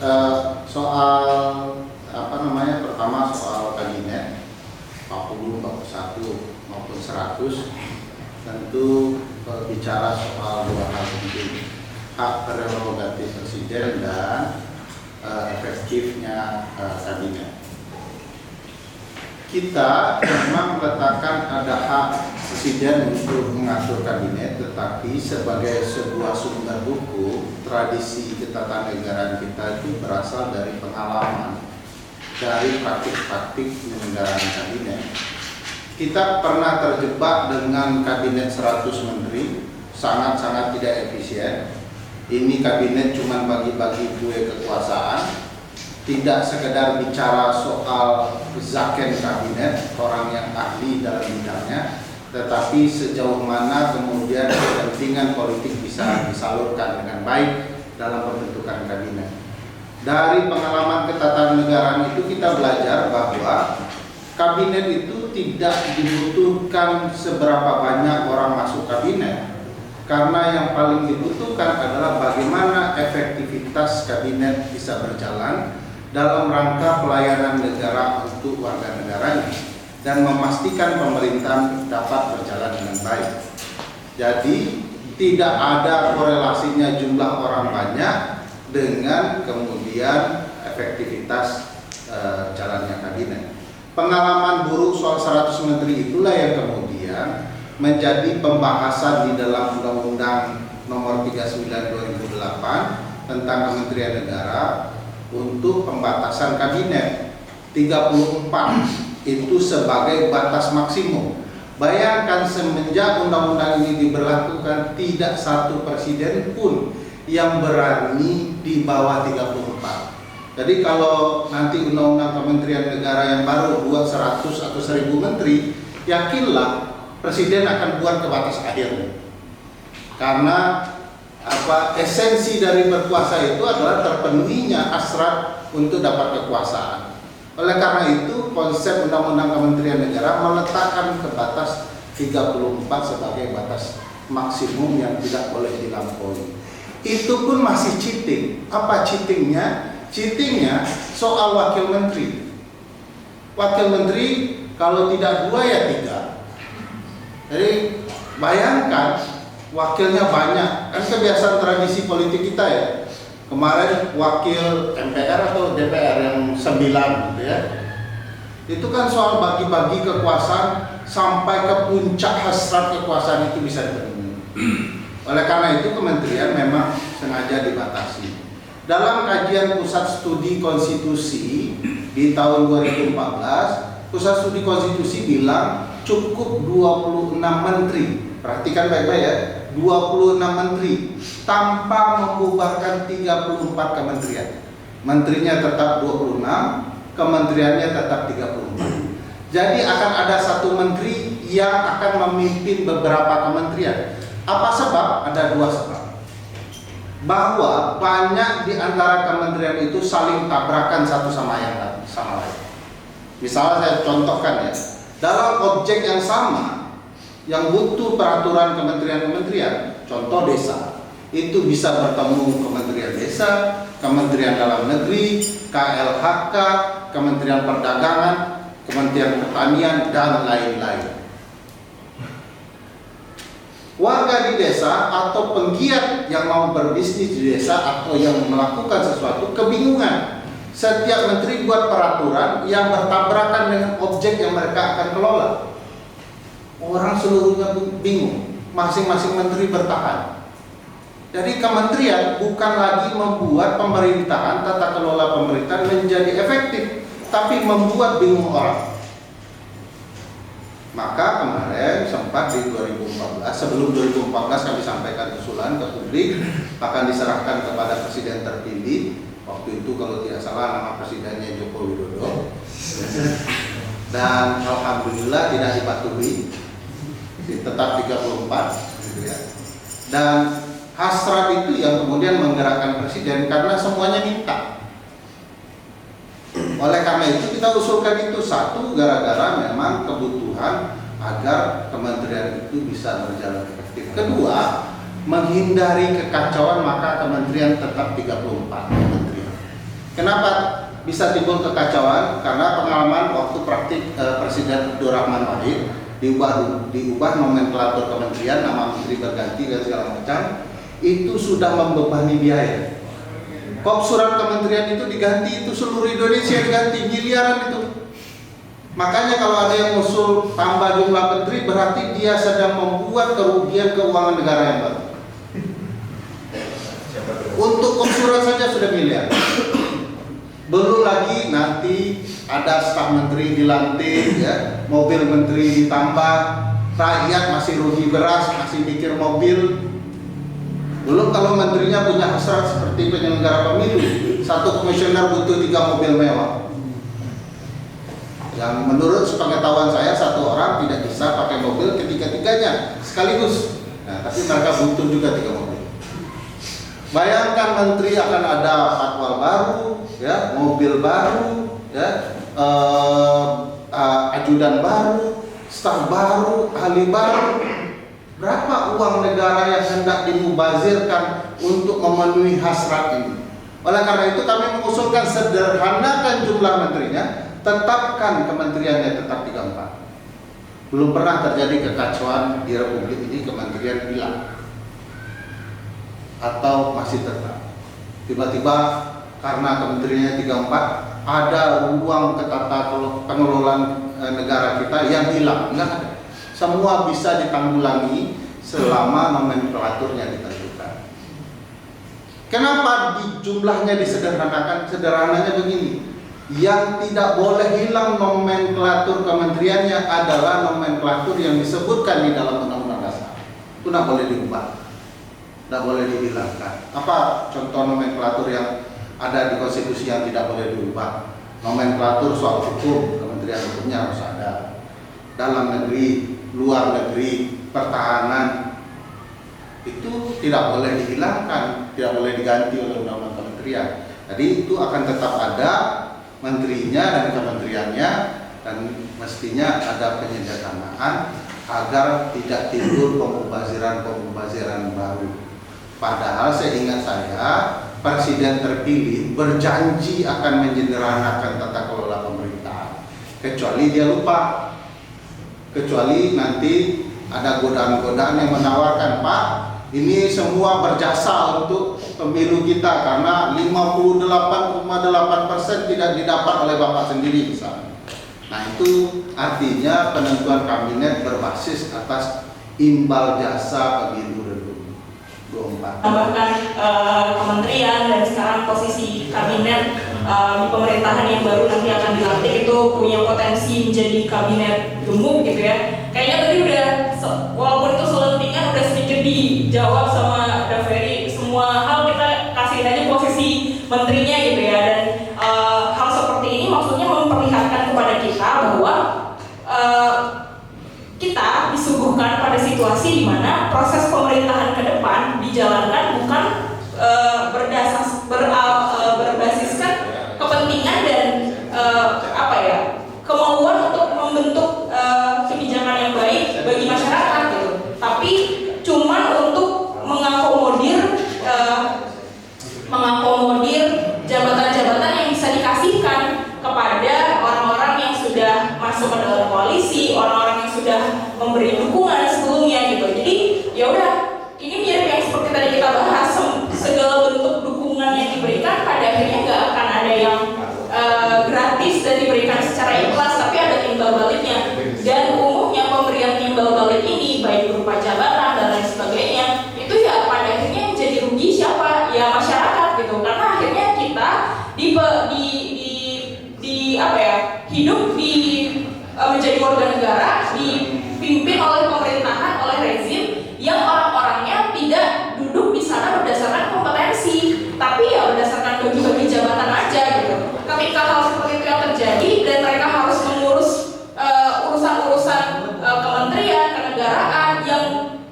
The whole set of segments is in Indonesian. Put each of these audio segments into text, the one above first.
Soal pertama soal kabinet 40, 41 maupun 100 tentu bicara soal dua hal penting, hak prerogatif presiden dan efektifnya kabinet. Kita memang meletakkan ada hak presiden untuk mengatur kabinet, tetapi sebagai sebuah sumber hukum, tradisi ketatanegaraan kita itu berasal dari pengalaman, dari praktik-praktik penyelenggaraan kabinet. Kita pernah terjebak dengan kabinet 100 menteri, sangat-sangat tidak efisien. Ini kabinet cuma bagi-bagi kue kekuasaan, tidak sekedar bicara soal zaken kabinet, orang yang ahli dalam bidangnya, tetapi sejauh mana kemudian kepentingan politik bisa disalurkan dengan baik dalam pembentukan kabinet. Dari pengalaman ketatanegaraan itu kita belajar bahwa kabinet itu tidak dibutuhkan seberapa banyak orang masuk kabinet, karena yang paling dibutuhkan adalah bagaimana efektivitas kabinet bisa berjalan dalam rangka pelayanan negara untuk warga negaranya dan memastikan pemerintahan dapat berjalan dengan baik. Jadi tidak ada korelasinya jumlah orang banyak dengan kemudian efektivitas jalannya kabinet. Pengalaman buruk soal 100 menteri itulah yang kemudian menjadi pembahasan di dalam Undang-Undang Nomor 39 2008 tentang Kementerian Negara untuk pembatasan kabinet. 34 itu sebagai batas maksimum. Bayangkan semenjak undang-undang ini diberlakukan, tidak satu presiden pun yang berani di bawah 34. Jadi kalau nanti undang-undang Kementerian Negara yang baru buat 100 atau 1000 menteri, yakinlah presiden akan buat ke batas akhir. Karena esensi dari berkuasa itu adalah terpenuhinya hasrat untuk dapat kekuasaan. Oleh karena itu konsep Undang-Undang Kementerian Negara meletakkan ke batas 34 sebagai batas maksimum yang tidak boleh dilampaui. Itu pun masih cheating. Apa cheatingnya? Cheatingnya soal wakil menteri. Wakil menteri kalau tidak 2 ya 3. Jadi bayangkan wakilnya banyak, kan kebiasaan tradisi politik kita ya. Kemarin wakil MPR atau DPR yang 9 gitu ya. Itu kan soal bagi-bagi kekuasaan sampai ke puncak hasrat kekuasaan itu bisa dipenuhi. Oleh karena itu kementerian memang sengaja dibatasi. Dalam kajian Pusat Studi Konstitusi di tahun 2014, Pusat Studi Konstitusi bilang cukup 26 menteri. Perhatikan baik-baik ya, 26 menteri tanpa membubarkan 34 kementerian. Menterinya tetap 26, kementeriannya tetap 34. Jadi akan ada satu menteri yang akan memimpin beberapa kementerian. Apa sebab? Ada 2 sebab. Bahwa banyak di antara kementerian itu saling tabrakan satu sama lain. Misalnya saya contohkan ya, dalam objek yang sama yang butuh peraturan kementerian-kementerian, contoh desa, itu bisa bertemu Kementerian Desa, Kementerian Dalam Negeri, KLHK, Kementerian Perdagangan, Kementerian Pertanian, dan lain-lain. Warga di desa atau penggiat yang mau berbisnis di desa atau yang melakukan sesuatu kebingungan. Setiap menteri buat peraturan yang bertabrakan dengan objek yang mereka akan kelola. Orang seluruhnya bingung, masing-masing menteri bertahan. Jadi kementerian bukan lagi membuat pemerintahan, tata kelola pemerintahan menjadi efektif, tapi membuat bingung orang. Maka kemarin sempat di 2014, sebelum 2014 kami sampaikan usulan ke publik, akan diserahkan kepada presiden terpilih. Waktu itu kalau tidak salah nama presidennya Joko Widodo. Dan alhamdulillah tidak dipatuhi, tetap 34 gitu ya. Dan hasrat itu yang kemudian menggerakkan presiden karena semuanya minta. Oleh karena itu kita usulkan itu, satu, gara-gara memang kebutuhan agar kementerian itu bisa berjalan efektif. Kedua, menghindari kekacauan, maka kementerian tetap 34 kementerian. Kenapa bisa timbul kekacauan? Karena pengalaman waktu praktik Presiden Abdurrahman Wahid diubah nomenklatur kementerian, nama menteri berganti dan segala macam, itu sudah membebani biaya. Kok surat kementerian itu diganti, itu seluruh Indonesia diganti, miliaran itu. Makanya kalau ada yang usul tambah jumlah menteri, berarti dia sedang membuat kerugian keuangan negara yang baru. Untuk konsurat saja sudah miliar. Belum lagi nanti ada staf menteri dilantik, ya, mobil menteri ditambah, rakyat masih rugi beras, masih mikir mobil. Belum kalau menterinya punya hasrat seperti penyelenggara pemilu, satu komisioner butuh 3 mobil mewah. Yang menurut sepengetahuan saya satu orang tidak bisa pakai mobil ketiga-tiganya sekaligus. Nah, tapi mereka butuh juga 3 mobil. Bayangkan menteri akan ada patwal baru, ya, mobil baru, ya, ajudan baru, staf baru, ahli baru. Berapa uang negara yang hendak dimubazirkan untuk memenuhi hasrat ini? Oleh karena itu kami mengusulkan sederhanakan jumlah menterinya, tetapkan kementeriannya tetap 34. Belum pernah terjadi kekacauan di Republik ini kementerian hilang atau masih tetap. Tiba-tiba karena kementeriannya 34 ada ruang ketata pengelolaan negara kita yang hilang. Enggak ada. Semua bisa ditanggulangi selama nomenklaturnya ditentukan. Kenapa jumlahnya disederhanakan? Sederhananya begini, yang tidak boleh hilang nomenklatur kementeriannya adalah nomenklatur yang disebutkan di dalam Undang-Undang Dasar. Itu tidak boleh diubah, tidak boleh dihilangkan. Apa contoh nomenklatur yang ada di konstitusi yang tidak boleh diubah? Nomenklatur soal hukum, kementerian hukumnya harus ada. Dalam negeri, luar negeri, pertahanan, itu tidak boleh dihilangkan, tidak boleh diganti oleh undang-undang kementerian. Jadi itu akan tetap ada menterinya dan kementeriannya, dan mestinya ada penyederhanaan agar tidak timbul pembaziran baru. Padahal seingat saya presiden terpilih berjanji akan menyederhanakan tata kelola pemerintahan, kecuali dia lupa. Kecuali nanti ada godaan-godaan yang menawarkan, Pak, ini semua berjasa untuk pemilu kita karena 58,8% tidak didapat oleh Bapak sendiri misalnya. Nah, itu artinya penentuan kabinet berbasis atas imbal jasa pemilu 2024. Bahkan kementerian dan sekarang posisi kabinet di pemerintahan yang baru nanti akan dilantik itu punya potensi menjadi kabinet gemuk gitu ya. Kayaknya tadi udah, walaupun itu selentingan udah sedikit dijawab sama Daveri. Semua hal kita kasih aja posisi menterinya gitu ya. Dan hal seperti ini maksudnya memperlihatkan kepada kita bahwa kita disuguhkan pada situasi di mana proses pemerintahan ke depan dijalankan bukan berbasiskan kepentingan dan kemauan untuk membentuk kebijakan yang baik bagi masyarakat gitu, tapi cuman untuk mengakomodir jabatan-jabatan yang bisa dikasihkan kepada orang-orang yang sudah masuk ke dalam koalisi, orang-orang yang sudah memberi dukungan sebelumnya gitu. Jadi ya udah, ini mirip yang seperti tadi kita bahas, segala bentuk dukungan yang diberikan pada akhirnya nggak akan ada yang gratis dan diberikan secara ikhlas, tapi ada timbal baliknya. Dan umumnya pemberian timbal balik ini baik berupa jabatan dan lain sebagainya, itu ya pada akhirnya yang jadi rugi siapa? Ya masyarakat gitu. Karena akhirnya kita hidup menjadi warga negara dipimpin oleh pemerintahan, oleh rezim yang orang-orangnya tidak duduk di sana berdasarkan kompetensi, tapi ya berdasarkan bagi-bagi jabatan aja gitu. Ketika hal seperti itu yang terjadi dan mereka harus mengurus urusan-urusan kementerian, kenegaraan yang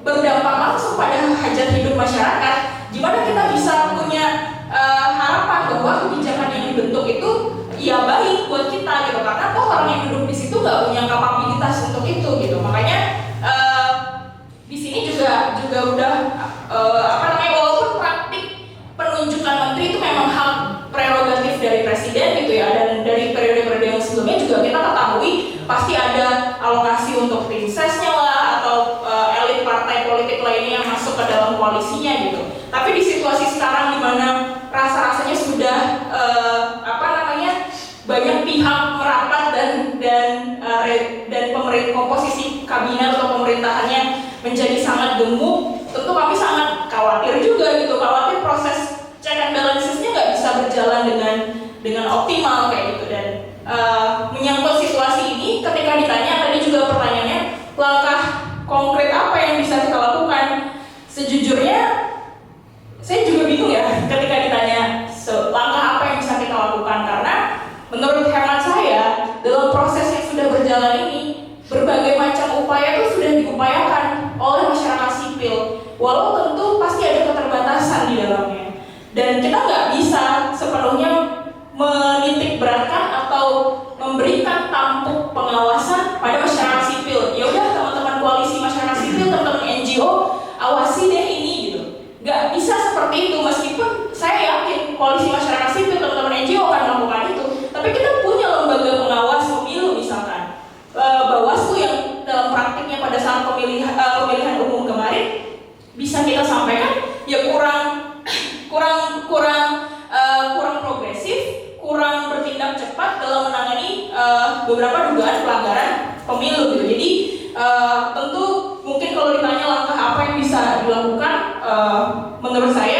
berdampak langsung pada hajat hidup masyarakat, gimana kita bisa punya harapan bahwa kebijakan yang dibentuk itu ya baik buat kita gitu, karena toh orang yang duduk di situ nggak punya kapabilitas untuk itu gitu. Makanya di sini juga udah walaupun praktik penunjukan menteri itu memang hak prerogatif dari juga kita ketahui pasti ada alokasi untuk tim sesnya lah atau elit partai politik lainnya yang masuk ke dalam koalisinya gitu. Tapi di situasi sekarang di mana rasa-rasanya sudah banyak pihak merapat dan pemerintah komposisi kabinet atau pemerintahannya menjadi sangat gemuk, tentu kami sangat khawatir juga gitu, khawatir proses check and balancesnya nggak bisa berjalan dengan optimal kayak gitu. Dan menyangkut situasi ini, ketika ditanya tadi juga pertanyaannya, langkah konkret apa yang bisa kita lakukan? Sejujurnya saya juga bingung ya ketika ditanya langkah apa yang bisa kita lakukan, karena menurut hemat saya dalam proses yang sudah berjalan ini berbagai macam upaya itu sudah diupayakan oleh masyarakat sipil, walau tentu pasti ada keterbatasan di dalamnya, dan kita nggak bisa sepenuhnya menitik beratkan atau memberikan tampuk pengawasan pada masyarakat sipil. Ya udah teman-teman koalisi masyarakat sipil, teman-teman NGO, awasi deh ini gitu. Nggak bisa seperti itu, meskipun saya yakin koalisi masyarakat sipil, teman-teman NGO akan melakukan itu. Tapi kita punya lembaga pengawas pemilu misalkan, Bawaslu yang dalam praktiknya pada saat pemilihan umum kemarin bisa kita sampaikan ya kurang progresif, kurang bertindak cepat dalam menangani beberapa dugaan pelanggaran pemilu gitu. Jadi tentu mungkin kalau ditanya langkah apa yang bisa dilakukan, menurut saya